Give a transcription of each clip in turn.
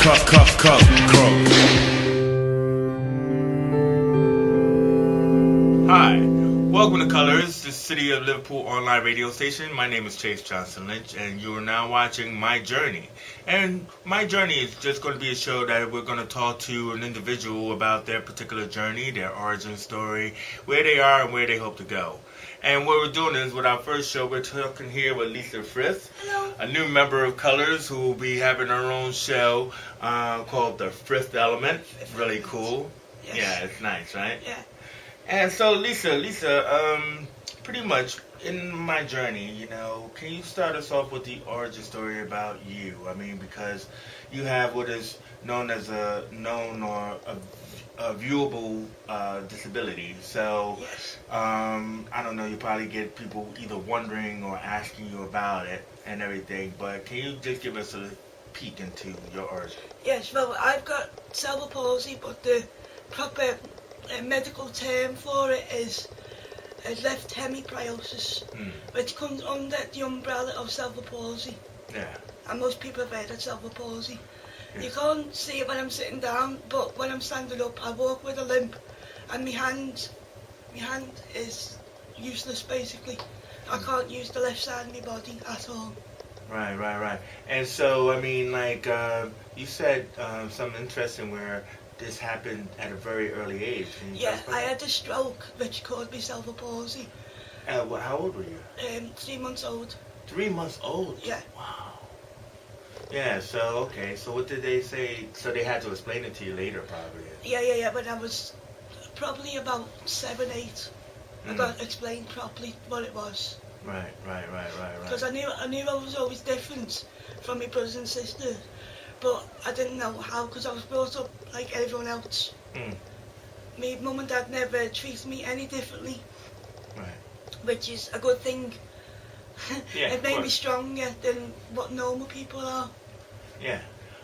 Hi, welcome to Colors, the City of Liverpool online radio station. My name is Chase Johnson Lynch, and you are now watching My Journey. And My Journey is just going to be a show that we're going to talk to an individual about their particular journey, their origin story, where they are, and where they hope to go. And what we're doing is, with our first show, we're talking here with Lisa Frith, a new member of Colors who will be having her own show called the Frith Element. Really cool. Yes. Yeah, it's nice, right? Yeah. And so, Lisa, pretty much in My Journey, you know, can you start us off with the origin story about you? I mean, because you have what is known as a viewable disability. So, Yes. I don't know, you probably get people either wondering or asking you about it and everything, but can you just give us a peek into your origin? Yes, well, I've got cerebral palsy, but the proper medical term for it is left hemipriosis, which comes under the umbrella of cerebral palsy. Yeah. And most people have heard of cerebral palsy. Yes. You can't see it when I'm sitting down, but when I'm standing up, I walk with a limp, and my hand is useless basically. I can't use the left side of my body at all. Right. And so, I mean, like, you said something interesting where this happened at a very early age. Yeah, I had a stroke which caused me cerebral palsy. How old were you? 3 months old. 3 months old? Yeah. Wow. Yeah, so, okay, so what did they say? So they had to explain it to you later, probably. Yeah, but I was probably about 7, 8. I got to explain properly what it was. Right. Because I knew I was always different from my brothers and sisters, but I didn't know how, because I was brought up like everyone else. My mum and dad never treated me any differently, which is a good thing. Yeah, it made me stronger than what normal people are. Yeah.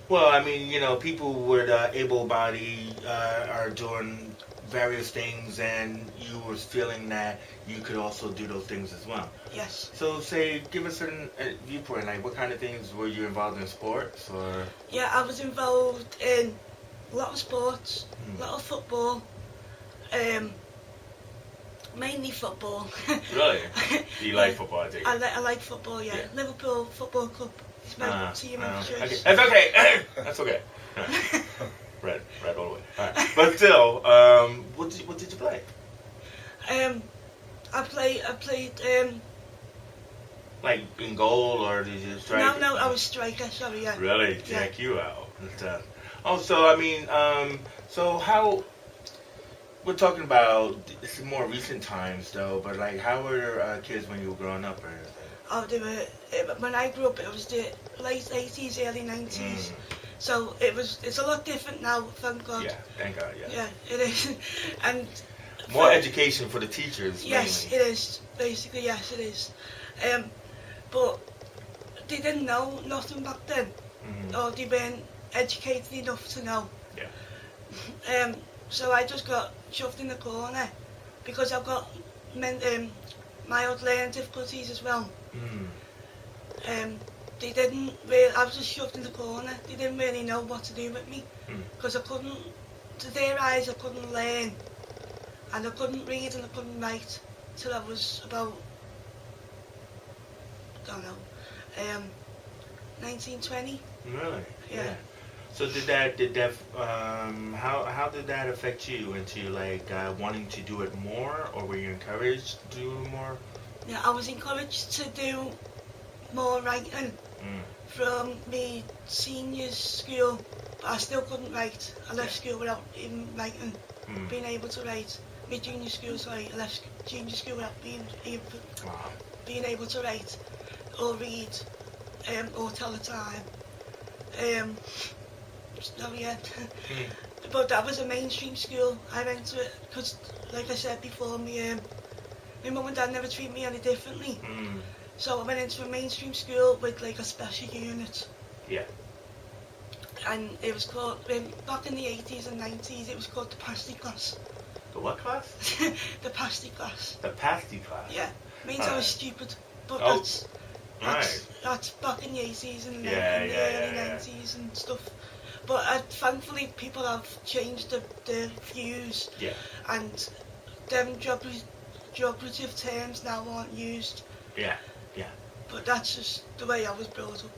Well, I mean, you know, people with able-bodied are doing various things, and you was feeling that you could also do those things as well. Yes. So, give us a viewpoint. Like, what kind of things were you involved in? Sports, or? Yeah, I was involved in a lot of sports, a lot of football, mainly football. Really? Do you like football? I think. I like football. Yeah. Liverpool Football Club. It's my team of choice. Okay. That's okay. That's okay. Red all the way. All right. But still, what did you play? I played. Like in goal, or did you strike? No, I was striker. Sorry, yeah. Really? Check you out. So I mean, so how? We're talking about this is more recent times though, but like, how were kids when you were growing up or anything? Oh, they were. When I grew up, it was the late 80s, early 90s. So it's a lot different now, thank God. Yeah, thank God, yeah. Yeah, it is. And more education for the teachers, yes, mainly. It is. Basically, yes, it is. But they didn't know nothing back then. Or they weren't educated enough to know. Yeah. So I just got shoved in the corner because I've got mild learning difficulties as well. They didn't really, I was just shoved in the corner. They didn't really know what to do with me because I couldn't, to their eyes, I couldn't learn, and I couldn't read and I couldn't write till I was about, I don't know, 19, 20. Really? Yeah. So how did that affect you into like wanting to do it more, or were you encouraged to do more? Yeah, I was encouraged to do more writing from my senior school, but I still couldn't write. I left school without even writing, being able to write. My junior school, sorry, I left junior school without being able to write or read or tell the time. So yeah, but that was a mainstream school. I went to it because, like I said before, my mum and dad never treated me any differently. So I went into a mainstream school with like a special unit. Yeah. And it was called, back in the 80s and 90s, it was called the pasty class. The what class? The pasty class. The pasty class? Yeah. Means I was stupid. But that's back in the 80s and the early 90s and stuff. But thankfully people have changed the views. Yeah. And them geographic terms now aren't used. Yeah. But that's just the way I was brought up.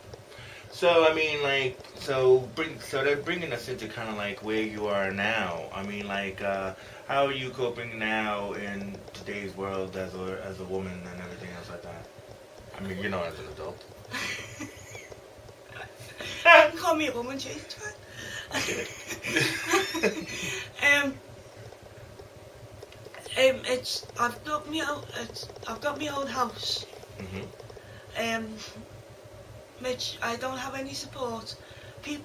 So I mean, like, so that's bringing us into kind of like where you are now. I mean, like, how are you coping now in today's world as a woman and everything else like that? I mean, you know, as an adult. Call me a woman, Chase. I get it. I've got my own house. Which I don't have any support.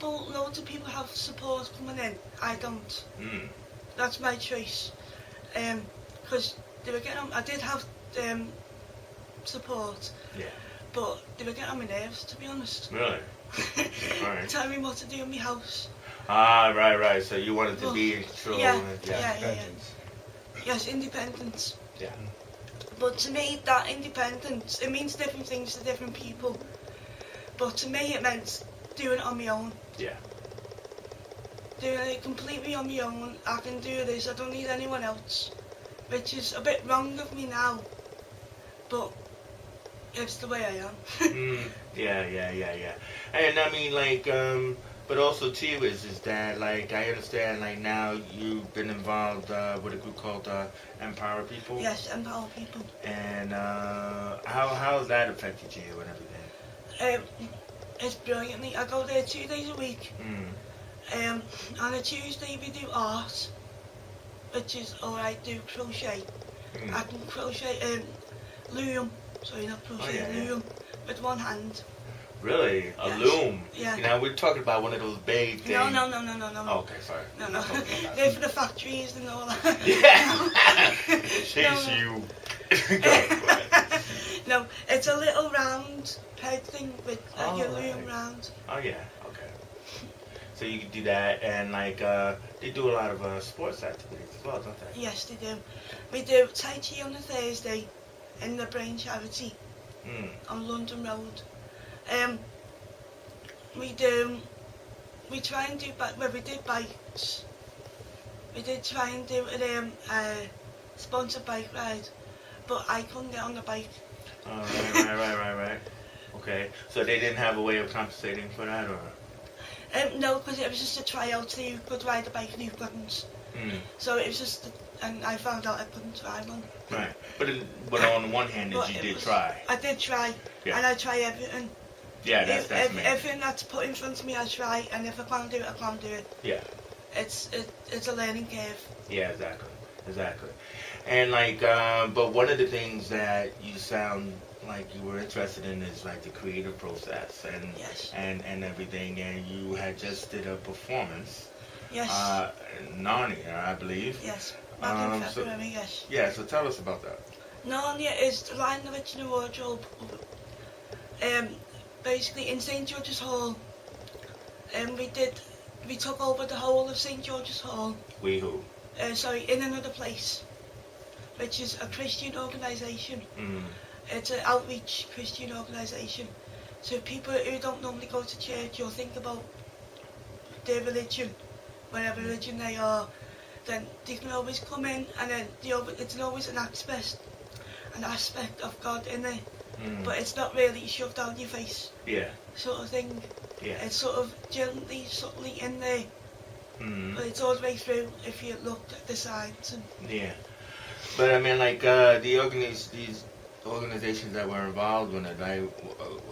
Loads of people have support coming in. I don't. That's my choice. Because they were getting I did have support. Yeah. But they were getting on my nerves, to be honest. Really? Alright. Telling me what to do in my house. Ah, right. So you wanted to be in control. Yeah. Independence. Yes, independence. Yeah. But to me, that independence, it means different things to different people. But to me, it meant doing it on my own. Yeah. Doing it completely on my own. I can do this. I don't need anyone else. Which is a bit wrong of me now. But it's the way I am. Yeah. And I mean, like, but also too is that, like, I understand, like, now you've been involved with a group called Empower People. Yes, Empower People. And how has that affected you and everything? It's brilliantly. I go there 2 days a week. On a Tuesday we do art, which is, or I do crochet. I can crochet loom. Sorry, not crochet, loom with one hand. Really? A loom? Yeah. You know, we're talking about one of those big things. No. Oh, okay, sorry. No. They're for the factories and all that. Yeah. Chase you. Go ahead. No, it's a little round peg thing with your loom round. Oh yeah, okay. So you can do that, and like they do a lot of sports activities as well, don't they? Yes, they do. We do Tai Chi on a Thursday in the Brain Charity on London Road. We try and do we did bikes. We did try and do a sponsored bike ride, but I couldn't get on the bike. Oh, right. Okay, so they didn't have a way of compensating for that, or? No, because it was just a tryout so you could ride a bike and you couldn't. So it was just, and I found out I couldn't ride one. Right, but on the one hand, you did try. I did try, and I try everything. Yeah, that's me. Everything that's put in front of me, I try, and if I can't do it, I can't do it. Yeah. It's a learning curve. Yeah, exactly. And like, but one of the things that you sound like you were interested in is like the creative process and everything, and you had just did a performance. Yes. Narnia, I believe. Yes. Back in February, yes. Yeah, so tell us about that. Narnia is the Lion, the Witch and the Wardrobe. Basically in St George's Hall, we took over the whole of St George's Hall. We who? In another place, which is a Christian organisation. It's an outreach Christian organisation. So people who don't normally go to church or think about their religion, whatever religion they are, then they can always come in, and then it's always an aspect of God in it. But it's not really shoved down your face. Yeah. Sort of thing. Yeah. It's sort of gently, subtly in there. But it's all the way through if you look at the sides. Yeah. But I mean, like these organizations that were involved in it,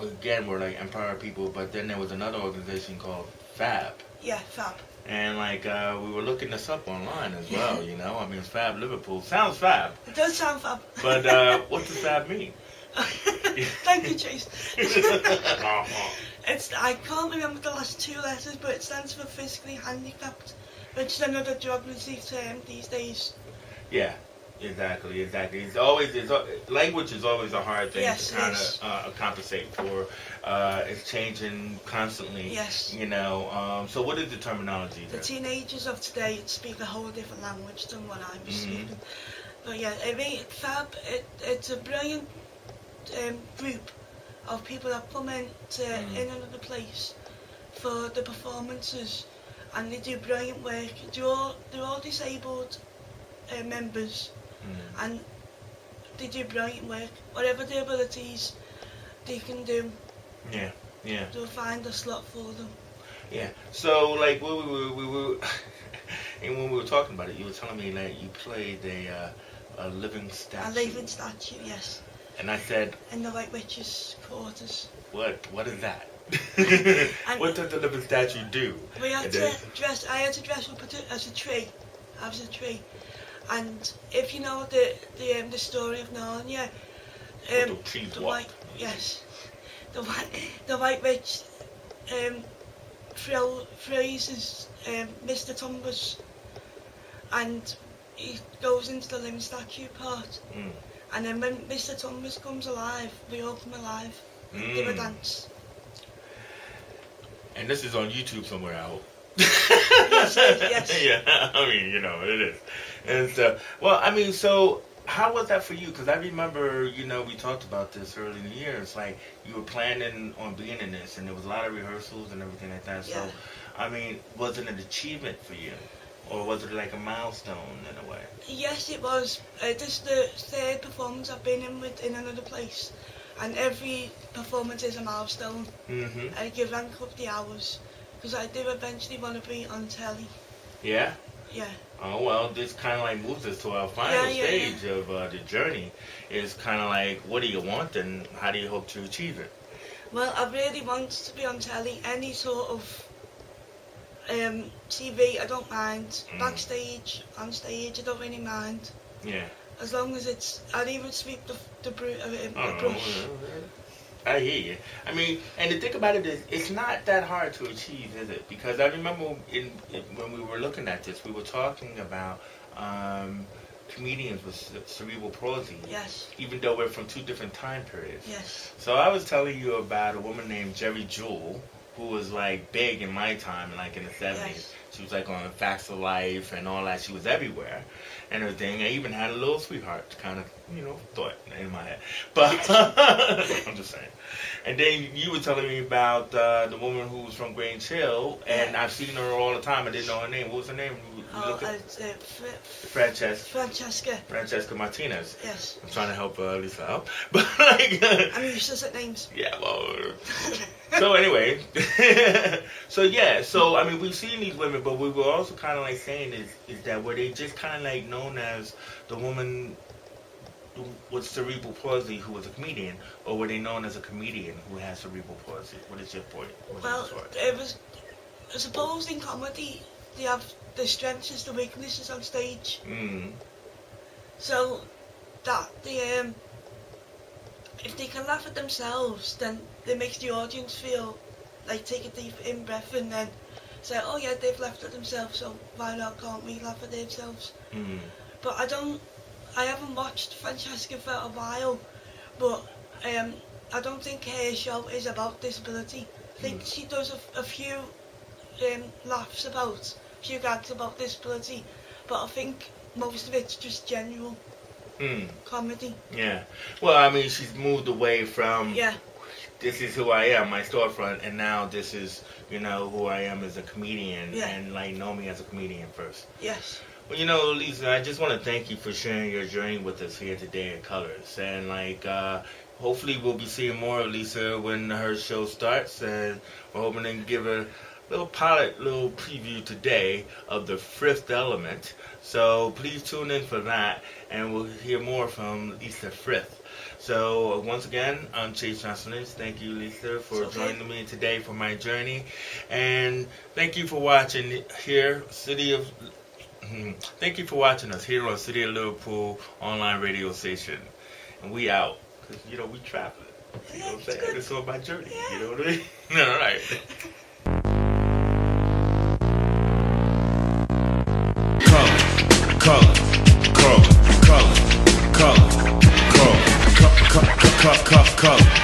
again, were like Empower People, but then there was another organization called FAB. Yeah, FAB. And like we were looking this up online as well, you know. I mean, it's Fab Liverpool. Sounds fab. It does sound fab. But what does fab mean? Thank you, Chase. I can't remember the last 2 letters, but it stands for physically handicapped, which is another derogatory term these days. Yeah, exactly. Language is always a hard thing to kind of compensate for. It's changing constantly. Yes. You know. So what is the terminology there? The teenagers of today speak a whole different language than what I was speaking. But yeah, I mean, FAB. It's a brilliant group of people that come in another place for the performances, and they do brilliant work. They're all disabled members, and they do brilliant work. Whatever their abilities, they can do. Yeah, yeah. They'll find a slot for them. Yeah. So, like, we were and when we were talking about it, you were telling me that you played a living statue. A living statue, yes. And I said, in the White Witch's quarters. What is that? What does the living statue do? I had to dress up as a tree. I was a tree. And if you know the story of Narnia, the trees the walk. White, yes, the White Witch phrases Mr. Tumbers, and he goes into the living statue part. And then when Mr. Tumbers comes alive, we all come alive. Give a dance. And this is on YouTube somewhere, I hope. Yes. Yeah, I mean, it is. And so, well, I mean, so how was that for you? Because I remember, we talked about this early in the year. It's like you were planning on being in this, and there was a lot of rehearsals and everything like that. Yeah. So, I mean, was it an achievement for you? Or was it like a milestone in a way? Yes, it was. This is the third performance I've been in another place. And every performance is a milestone. And you rank up the hours. Because I do eventually want to be on telly. Yeah? Yeah. Oh, well, this kind of like moves us to our final stage of the journey. Is kind of like, what do you want and how do you hope to achieve it? Well, I really want to be on telly. Any sort of TV, I don't mind. Backstage, on stage, I don't really mind. Yeah. As long as it's, I'd even sweep the brush. I hear you. I mean, and the thing about it is, it's not that hard to achieve, is it? Because I remember when we were looking at this, we were talking about comedians with cerebral palsy. Yes. Even though we're from two different time periods. Yes. So I was telling you about a woman named Jerry Jewell, who was like big in my time, like in the 70s. Yes. She was like on Facts of Life and all that. She was everywhere and everything. I even had a little sweetheart kind of, thought in my head. But I'm just saying. And then you were telling me about the woman who was from Grange Hill, and I've seen her all the time. I didn't know her name. What was her name? Francesca Martinez. Yes. I'm trying to help Lisa out. But like, I'm useless at names. Yeah, well. So anyway, so I mean, we've seen these women, but we were also kind of like saying is that were they just kind of like known as the woman with cerebral palsy who was a comedian, or were they known as a comedian who has cerebral palsy? What is your point? Well, it was, I suppose in comedy they have the strengths and the weaknesses on stage. So that if they can laugh at themselves, then it makes the audience feel like take a deep in breath and then say, oh yeah, they've laughed at themselves, so why not can't we laugh at themselves? But I haven't watched Francesca for a while, but I don't think her show is about disability. I think she does a few laughs about, a few gags about disability, but I think most of it's just general comedy. Yeah. Well, I mean, she's moved away from this is who I am, my storefront, and now this is, who I am as a comedian, and like know me as a comedian first. Yes. Well, Lisa, I just want to thank you for sharing your journey with us here today at Colors. And, like, hopefully we'll be seeing more of Lisa when her show starts. And we're hoping to give a little preview today of the Frith element. So please tune in for that, and we'll hear more from Lisa Frith. So, once again, I'm Chase Johnson. Thank you, Lisa, for joining me today for my journey. And thank you for watching here, Thank you for watching us here on City of Liverpool online radio station. And we out. Because, we traveling. You know what I'm saying? It's all my journey. You know what I mean? All right. Color.